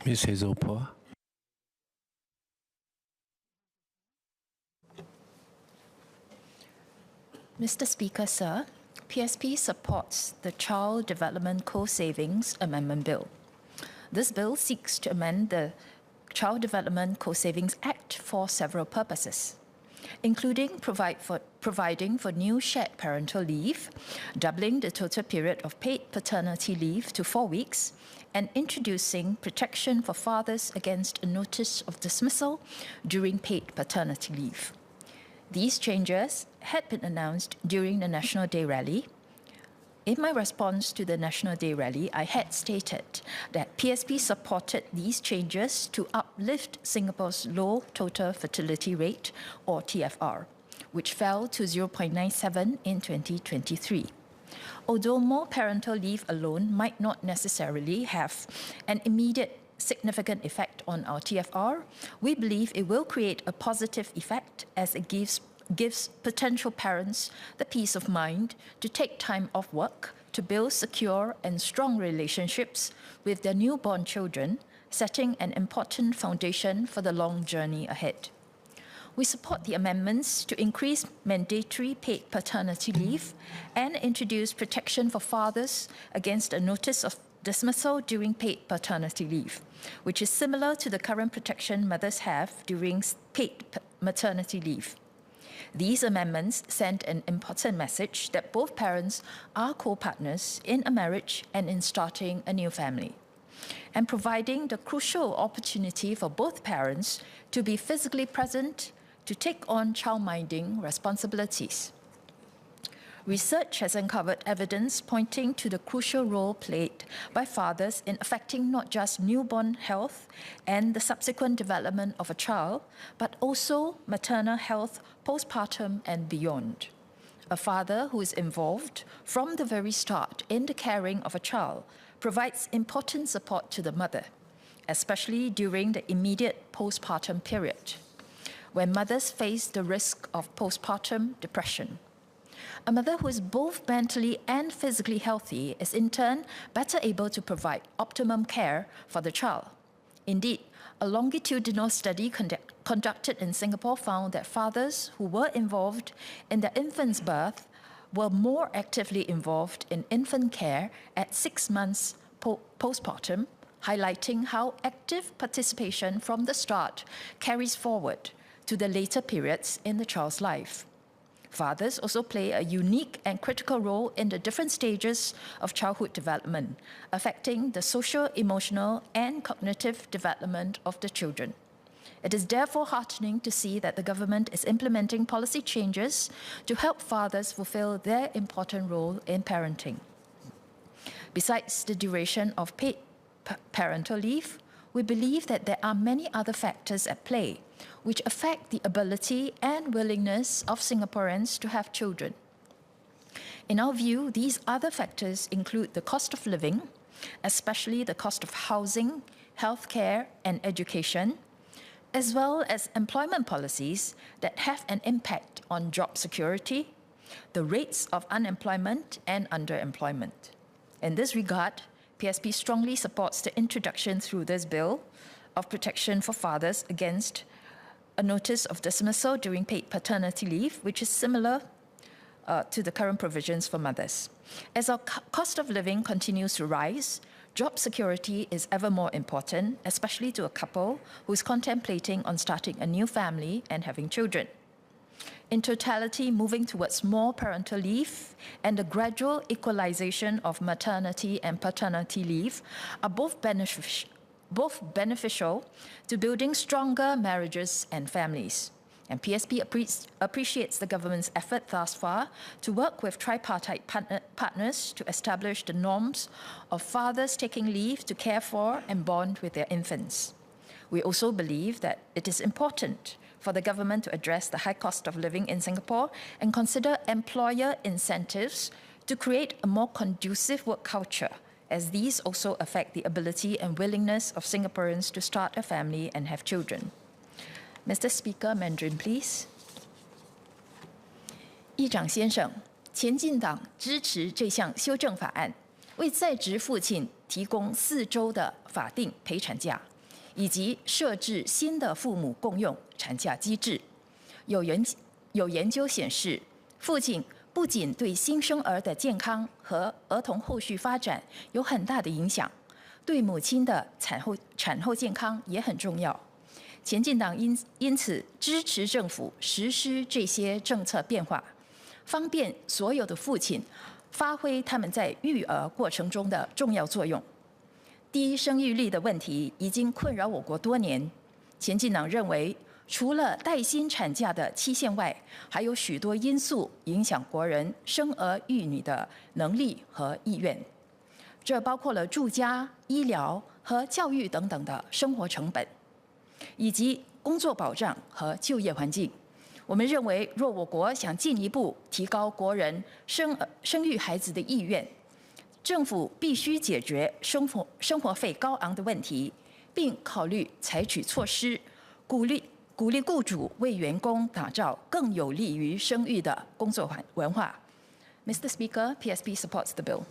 Ms. Hazel Poa. Mr. Speaker, sir, PSP supports the Child Development Co-Savings Amendment Bill. This bill seeks to amend the Child Development Co-Savings Act for several purposes, including providing for new shared parental leave, doubling the total period of paid paternity leave to 4 weeks, and introducing protection for fathers against a notice of dismissal during paid paternity leave. These changes had been announced during the National Day rally. In my response to the National Day rally, I had stated that PSP supported these changes to uplift Singapore's low total fertility rate, or TFR, which fell to 0.97 in 2023. Although more parental leave alone might not necessarily have an immediate significant effect on our TFR, we believe it will create a positive effect as it gives potential parents the peace of mind to take time off work to build secure and strong relationships with their newborn children, setting an important foundation for the long journey ahead. We support the amendments to increase mandatory paid paternity leave and introduce protection for fathers against a notice of dismissal during paid paternity leave, which is similar to the current protection mothers have during paid maternity leave. These amendments send an important message that both parents are co-partners in a marriage and in starting a new family, and providing the crucial opportunity for both parents to be physically present to take on child-minding responsibilities. Research has uncovered evidence pointing to the crucial role played by fathers in affecting not just newborn health and the subsequent development of a child, but also maternal health, postpartum, and beyond. A father who is involved from the very start in the caring of a child provides important support to the mother, especially during the immediate postpartum period, when mothers face the risk of postpartum depression. A mother who is both mentally and physically healthy is in turn better able to provide optimum care for the child. Indeed, a longitudinal study conducted in Singapore found that fathers who were involved in their infant's birth were more actively involved in infant care at 6 months postpartum, highlighting how active participation from the start carries forward to the later periods in the child's life. Fathers also play a unique and critical role in the different stages of childhood development, affecting the social, emotional, and cognitive development of the children. It is therefore heartening to see that the government is implementing policy changes to help fathers fulfill their important role in parenting. Besides the duration of paid parental leave, we believe that there are many other factors at play which affect the ability and willingness of Singaporeans to have children. In our view, these other factors include the cost of living, especially the cost of housing, healthcare, and education, as well as employment policies that have an impact on job security, the rates of unemployment and underemployment. In this regard, PSP strongly supports the introduction through this bill of protection for fathers against a notice of dismissal during paid paternity leave, which is similar to the current provisions for mothers. As our cost of living continues to rise, job security is ever more important, especially to a couple who is contemplating on starting a new family and having children. In totality, moving towards more parental leave and the gradual equalization of maternity and paternity leave are both beneficial to building stronger marriages and families. And PSP appreciates the government's effort thus far to work with tripartite partners to establish the norms of fathers taking leave to care for and bond with their infants. We also believe that it is important for the government to address the high cost of living in Singapore and consider employer incentives to create a more conducive work culture, as these also affect the ability and willingness of Singaporeans to start a family and have children. Mr. Speaker, Mandarin, please. 议长先生，前进党支持这项修正法案。为在职父亲提供4周的法定陪产假，以及设置新的父母共用产假机制。有研究显示，父亲不仅对新生儿的健康和儿童后续发展有很大的影响，对母亲的产后健康也很重要。前进党因此支持政府实施这些政策变化，方便所有的父亲发挥他们在育儿过程中的重要作用。低生育率的问题已经困扰我国多年。前进党认为，除了带薪产假的期限外，还有许多因素影响国人生儿育女的能力和意愿。这包括了住家、医疗和教育等等的生活成本，以及工作保障和就业环境。我们认为，若我国想进一步提高国人生育孩子的意愿，政府必须解决生活费高昂的问题，并考虑采取措施，鼓励雇主为员工打造更有利于生育的工作文化。Mr. Speaker, PSP supports the bill.